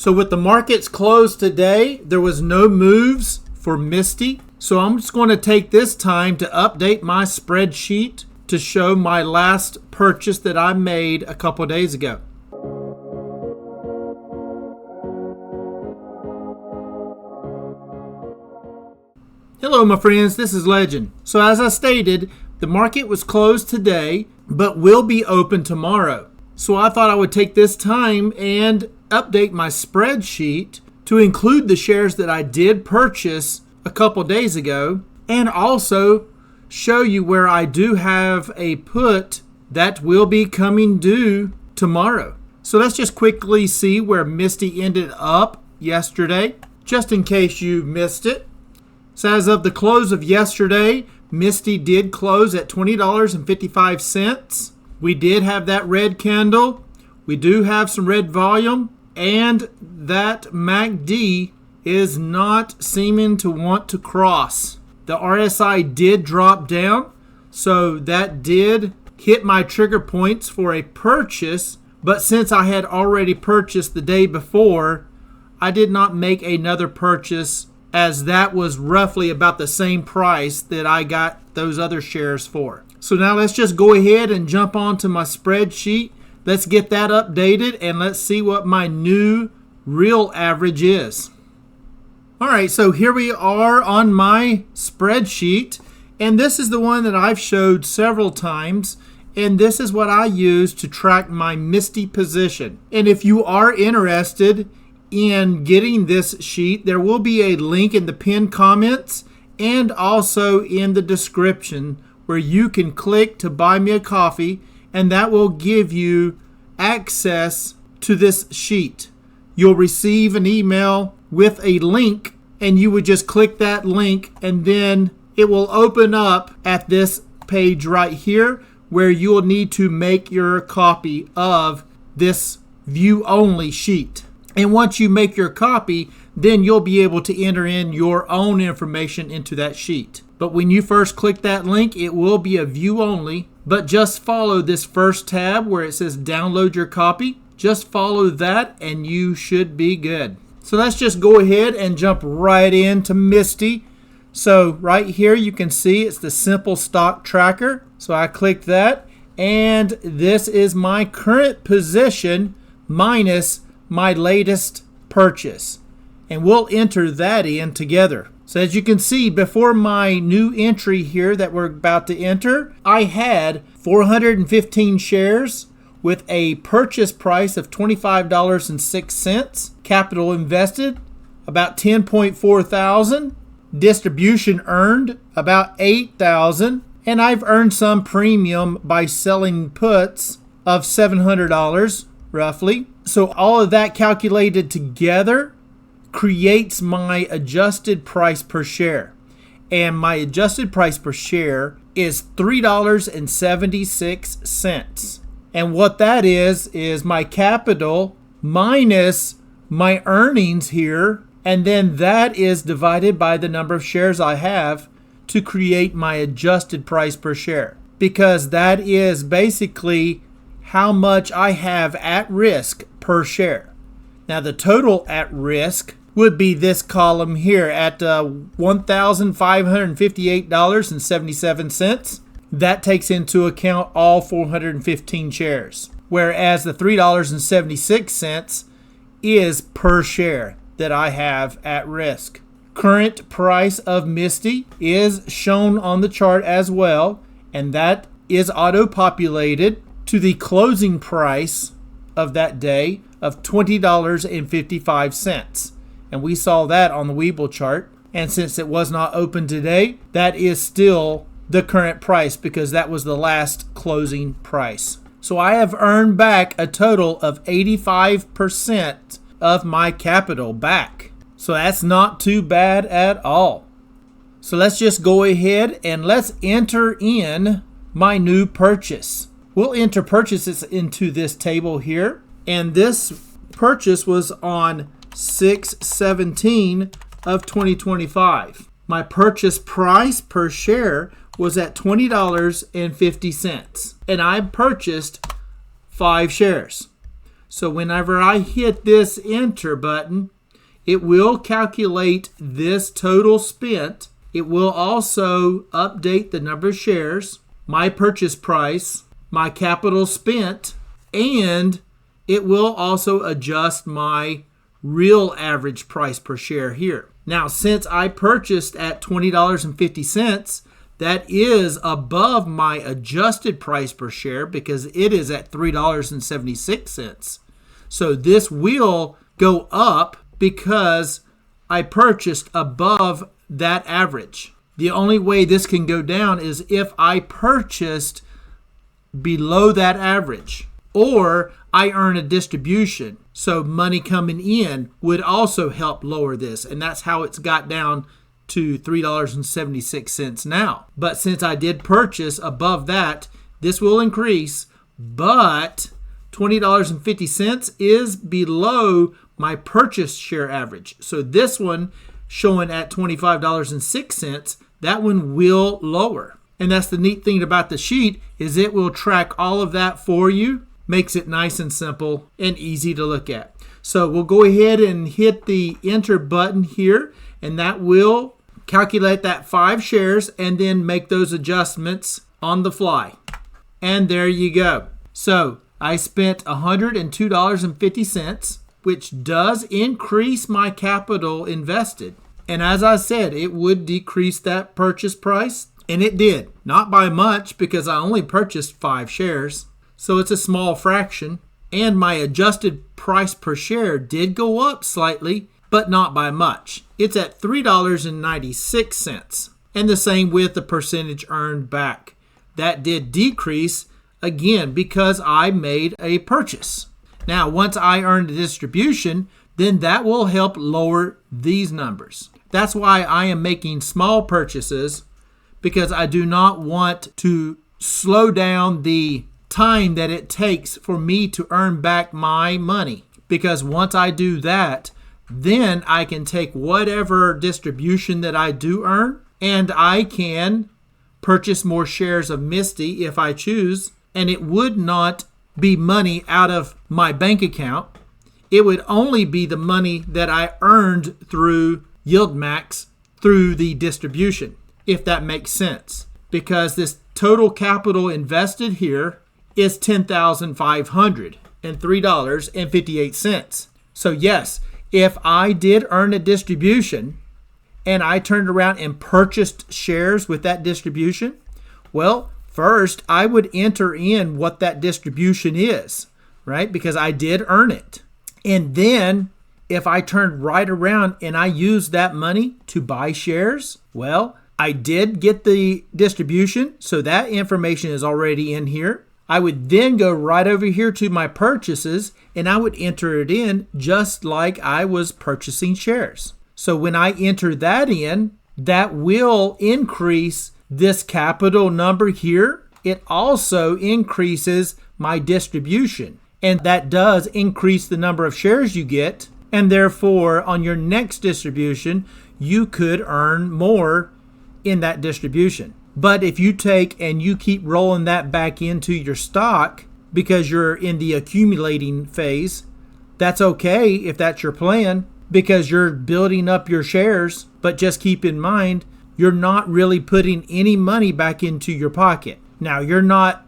So with the markets closed today, there was no moves for MSTY. So I'm just going to take this time to update my spreadsheet to show my last purchase that I made a couple days ago. Hello my friends, this is Legend. So as I stated, the market was closed today, but will be open tomorrow. So I thought I would take this time and update my spreadsheet to include the shares that I did purchase a couple days ago, and also show you where I do have a put that will be coming due tomorrow. So let's just quickly see where MSTY ended up yesterday, just in case you missed it. So as of the close of yesterday, MSTY did close at $20.55. We did have that red candle. We do have some red volume, and that MACD is not seeming to want to cross. The RSI did drop down, so that did hit my trigger points for a purchase, but since I had already purchased the day before, I did not make another purchase, as that was roughly about the same price that I got those other shares for. So now let's just go ahead and jump onto my spreadsheet. Let's get that updated and let's see what my new real average is. All right, so here we are on my spreadsheet, and this is the one that I've showed several times, and this is what I use to track my MSTY position. And if you are interested in getting this sheet, there will be a link in the pinned comments and also in the description where you can click to buy me a coffee, and that will give you access to this sheet. You'll receive an email with a link, and you would just click that link, and then it will open up at this page right here where you'll need to make your copy of this view only sheet. And once you make your copy, then you'll be able to enter in your own information into that sheet. But when you first click that link, it will be a view only, but just follow this first tab where it says download your copy. Just follow that and you should be good. So let's just go ahead and jump right into MSTY. So right here you can see it's the simple stock tracker. So I clicked that, and this is my current position minus my latest purchase, and we'll enter that in together. So as you can see, before my new entry here that we're about to enter, I had 415 shares with a purchase price of $25.06, capital invested about 10.4 thousand, distribution earned about 8,000, and I've earned some premium by selling puts of $700 roughly. So all of that calculated together creates my adjusted price per share. And my adjusted price per share is $3.76. And what that is my capital minus my earnings here. And then that is divided by the number of shares I have to create my adjusted price per share. Because that is basically how much I have at risk per share. Now the total at risk would be this column here at $1,558.77. That takes into account all 415 shares, whereas the $3.76 is per share that I have at risk. Current price of MSTY is shown on the chart as well, and that is auto-populated to the closing price of that day of $20.55. And we saw that on the Webull chart. And since it was not open today, that is still the current price because that was the last closing price. So I have earned back a total of 85% of my capital back. So that's not too bad at all. So let's just go ahead and let's enter in my new purchase. We'll enter purchases into this table here, and this purchase was on 6/17 of 2025. My purchase price per share was at $20.50, and I purchased 5 shares. So whenever I hit this enter button, it will calculate this total spent. It will also update the number of shares, my purchase price, my capital spent, and it will also adjust my real average price per share here. Now, since I purchased at $20.50, that is above my adjusted price per share because it is at $3.76. So this will go up because I purchased above that average. The only way this can go down is if I purchased below that average or I earn a distribution. So money coming in would also help lower this. And that's how it's got down to $3.76 now. But since I did purchase above that, this will increase. But $20.50 is below my purchase share average. So this one showing at $25.06, that one will lower. And that's the neat thing about the sheet is it will track all of that for you. Makes it nice and simple and easy to look at. So we'll go ahead and hit the enter button here, and that will calculate that 5 shares and then make those adjustments on the fly. And there you go. So I spent $102.50, which does increase my capital invested. And as I said, it would decrease that purchase price, and it did. Not by much because I only purchased 5 shares. So it's a small fraction, and my adjusted price per share did go up slightly, but not by much. It's at $3.96, and the same with the percentage earned back. That did decrease, again, because I made a purchase. Now, once I earned a distribution, then that will help lower these numbers. That's why I am making small purchases, because I do not want to slow down the time that it takes for me to earn back my money. Because once I do that, then I can take whatever distribution that I do earn and I can purchase more shares of MSTY if I choose. And it would not be money out of my bank account. It would only be the money that I earned through YieldMax through the distribution, if that makes sense. Because this total capital invested here is $10,503.58. So yes, if I did earn a distribution and I turned around and purchased shares with that distribution, well, first I would enter in what that distribution is, right? Because I did earn it. And then if I turned right around and I used that money to buy shares, well, I did get the distribution, so that information is already in here. I would then go right over here to my purchases and I would enter it in just like I was purchasing shares. So when I enter that in, that will increase this capital number here. It also increases my distribution, and that does increase the number of shares you get. And therefore, on your next distribution, you could earn more in that distribution. But if you take and you keep rolling that back into your stock because you're in the accumulating phase, that's okay if that's your plan because you're building up your shares. But just keep in mind, you're not really putting any money back into your pocket. Now, you're not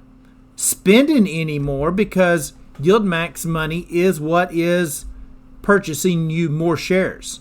spending any more because YieldMax money is what is purchasing you more shares.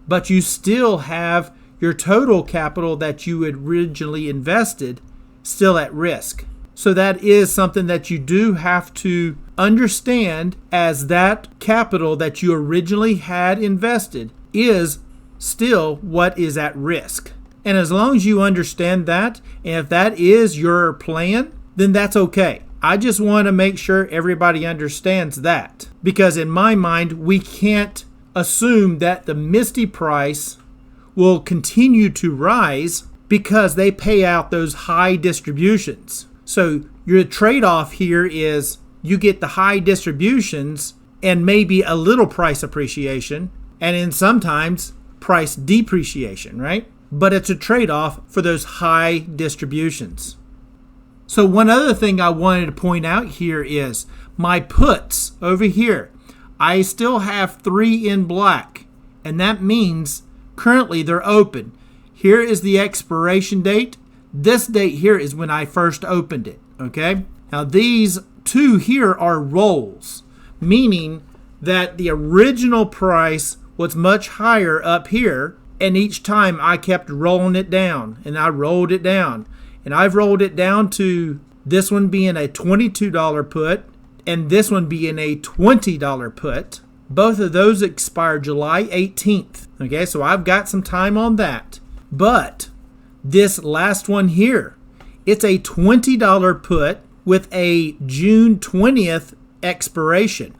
But you still have your total capital that you had originally invested still at risk. So that is something that you do have to understand, as that capital that you originally had invested is still what is at risk. And as long as you understand that, and if that is your plan, then that's okay. I just want to make sure everybody understands that, because in my mind, we can't assume that the MSTY price will continue to rise because they pay out those high distributions. So your trade-off here is you get the high distributions and maybe a little price appreciation, and then sometimes price depreciation, right? But it's a trade-off for those high distributions. So one other thing I wanted to point out here is My puts over here, I still have 3 in black, and that means currently they're open. Here is the expiration date. This date here is when I first opened it, okay? Now these 2 here are rolls, meaning that the original price was much higher up here, and each time I kept rolling it down, and I rolled it down. And I've rolled it down to this one being a $22 put, and this one being a $20 put. Both of those expire July 18th. Okay, so I've got some time on that. But this last one here, it's a $20 put with a June 20th expiration.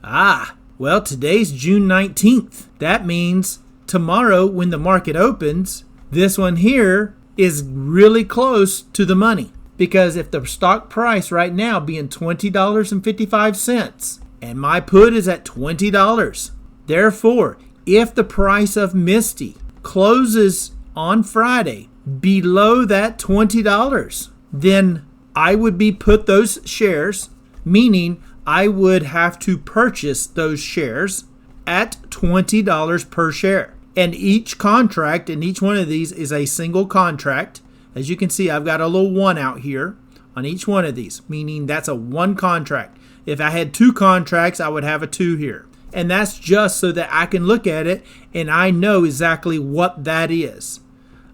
Well, today's June 19th. That means tomorrow when the market opens, this one here is really close to the money. Because if the stock price right now being $20.55 and my put is at $20, therefore, if the price of MSTY closes on Friday below that $20, then I would be put those shares, meaning I would have to purchase those shares at $20 per share. And each contract in each one of these is a single contract. As you can see, I've got a little 1 out here on each one of these, meaning that's a 1 contract. If I had 2 contracts, I would have a 2 here. And that's just so that I can look at it and I know exactly what that is.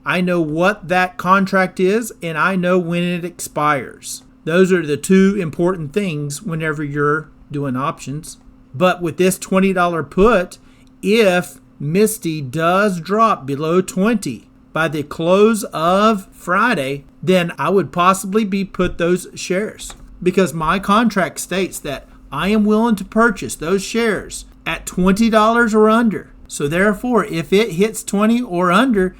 I know what that contract is and I know when it expires. Those are the 2 important things whenever you're doing options. But with this $20 put, if MSTY does drop below 20 by the close of Friday, then I would possibly be put those shares, because my contract states that I am willing to purchase those shares at $20 or under. So therefore, if it hits 20 or under,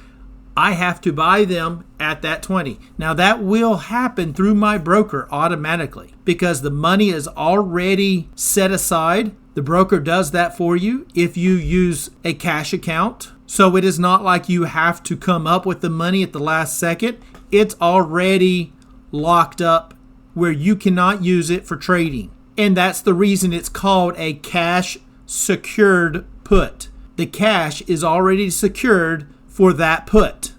I have to buy them at that 20. Now that will happen through my broker automatically because the money is already set aside. The broker does that for you if you use a cash account. So it is not like you have to come up with the money at the last second. It's already locked up where you cannot use it for trading. And that's the reason it's called a cash secured put. The cash is already secured for that put.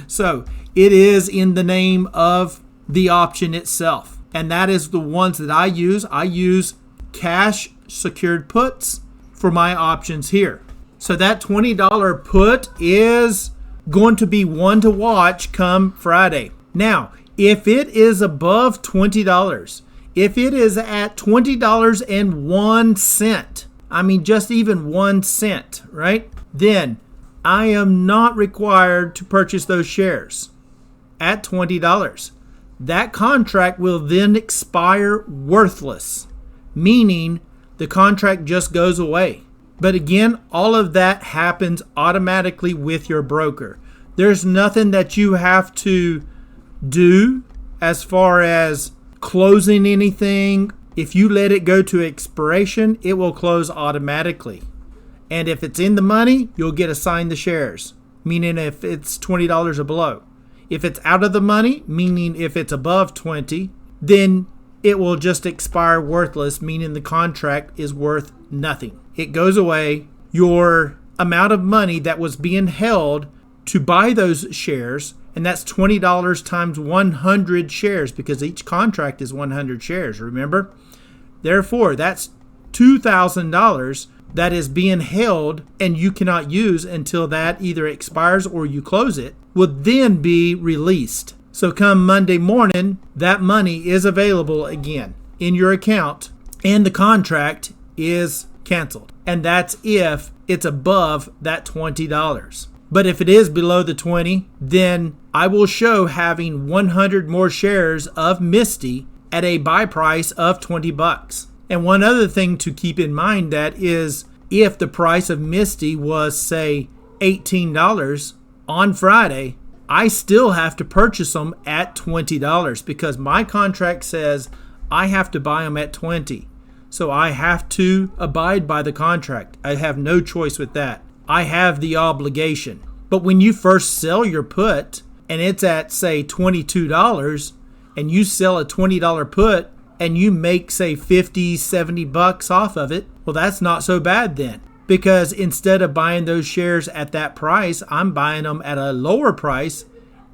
So it is in the name of the option itself. And that is the ones that I use. I use cash secured puts for my options here. So that $20 put is going to be one to watch come Friday. Now, if it is above $20, if it is at $20.01, I mean just even 1 cent, right? Then I am not required to purchase those shares at $20. That contract will then expire worthless, meaning the contract just goes away. But again, all of that happens automatically with your broker. There's nothing that you have to do as far as closing anything. If you let it go to expiration, it will close automatically. And if it's in the money, you'll get assigned the shares, meaning if it's $20 or below. If it's out of the money, meaning if it's above 20, then it will just expire worthless, meaning the contract is worth nothing. It goes away. Your amount of money that was being held to buy those shares, and that's $20 times 100 shares because each contract is 100 shares, remember? Therefore, that's $2,000 that is being held and you cannot use until that either expires or you close it, would then be released. So come Monday morning, that money is available again in your account and the contract is canceled. And that's if it's above that $20. But if it is below the 20, then I will show having 100 more shares of MSTY at a buy price of $20. And one other thing to keep in mind that is if the price of MSTY was, say, $18 on Friday, I still have to purchase them at $20 because my contract says I have to buy them at $20. So I have to abide by the contract. I have no choice with that. I have the obligation. But when you first sell your put and it's at, say, $22 and you sell a $20 put and you make, say, 50, 70 bucks off of it, well, that's not so bad then. Because instead of buying those shares at that price, I'm buying them at a lower price,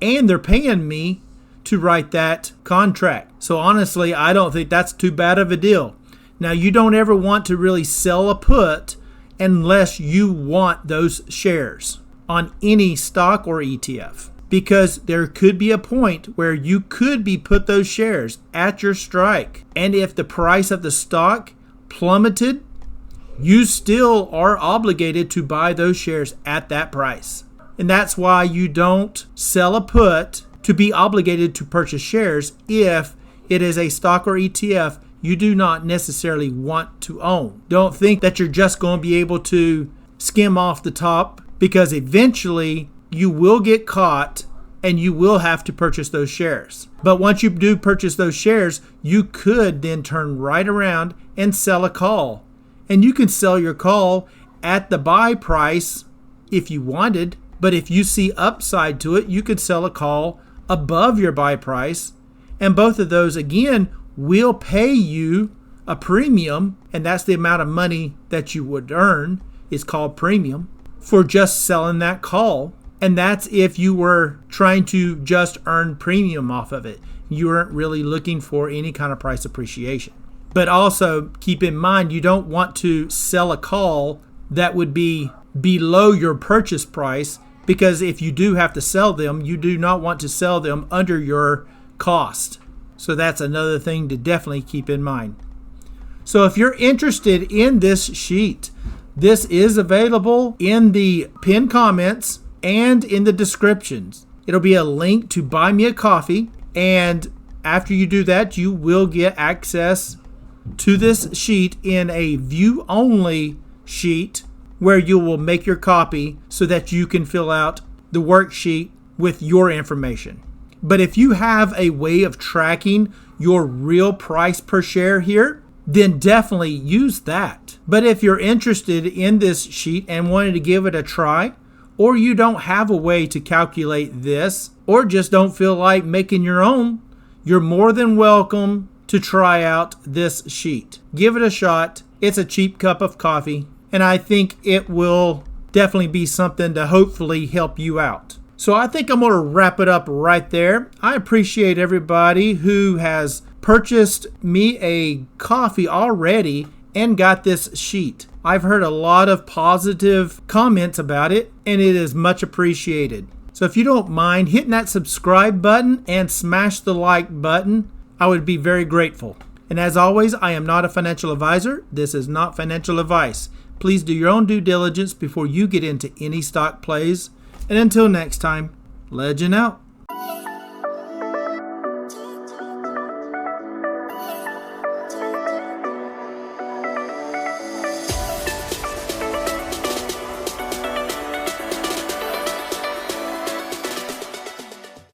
and they're paying me to write that contract. So honestly, I don't think that's too bad of a deal. Now, you don't ever want to really sell a put unless you want those shares on any stock or ETF, because there could be a point where you could be put those shares at your strike. And if the price of the stock plummeted, you still are obligated to buy those shares at that price. And that's why you don't sell a put to be obligated to purchase shares if it is a stock or ETF you do not necessarily want to own. Don't think that you're just going to be able to skim off the top, because eventually you will get caught and you will have to purchase those shares. But once you do purchase those shares, you could then turn right around and sell a call. And you can sell your call at the buy price if you wanted, but if you see upside to it, you could sell a call above your buy price. And both of those, again, will pay you a premium, and that's the amount of money that you would earn, is called premium, for just selling that call. And that's if you were trying to just earn premium off of it. You weren't really looking for any kind of price appreciation. But also keep in mind, you don't want to sell a call that would be below your purchase price, because if you do have to sell them, you do not want to sell them under your cost. So that's another thing to definitely keep in mind. So if you're interested in this sheet, this is available in the pinned comments and in the descriptions. It'll be a link to buy me a coffee, and after you do that, you will get access to this sheet in a view only sheet where you will make your copy so that you can fill out the worksheet with your information. But if you have a way of tracking your real price per share here, then definitely use that. But if you're interested in this sheet and wanted to give it a try, or you don't have a way to calculate this, or just don't feel like making your own, you're more than welcome to try out this sheet. Give it a shot. It's a cheap cup of coffee, and I think it will definitely be something to hopefully help you out. So I think I'm going to wrap it up right there. I appreciate everybody who has purchased me a coffee already and got this sheet. I've heard a lot of positive comments about it, and it is much appreciated. So if you don't mind hitting that subscribe button and smash the like button, I would be very grateful. And as always, I am not a financial advisor. This is not financial advice. Please do your own due diligence before you get into any stock plays. And until next time, Legend out.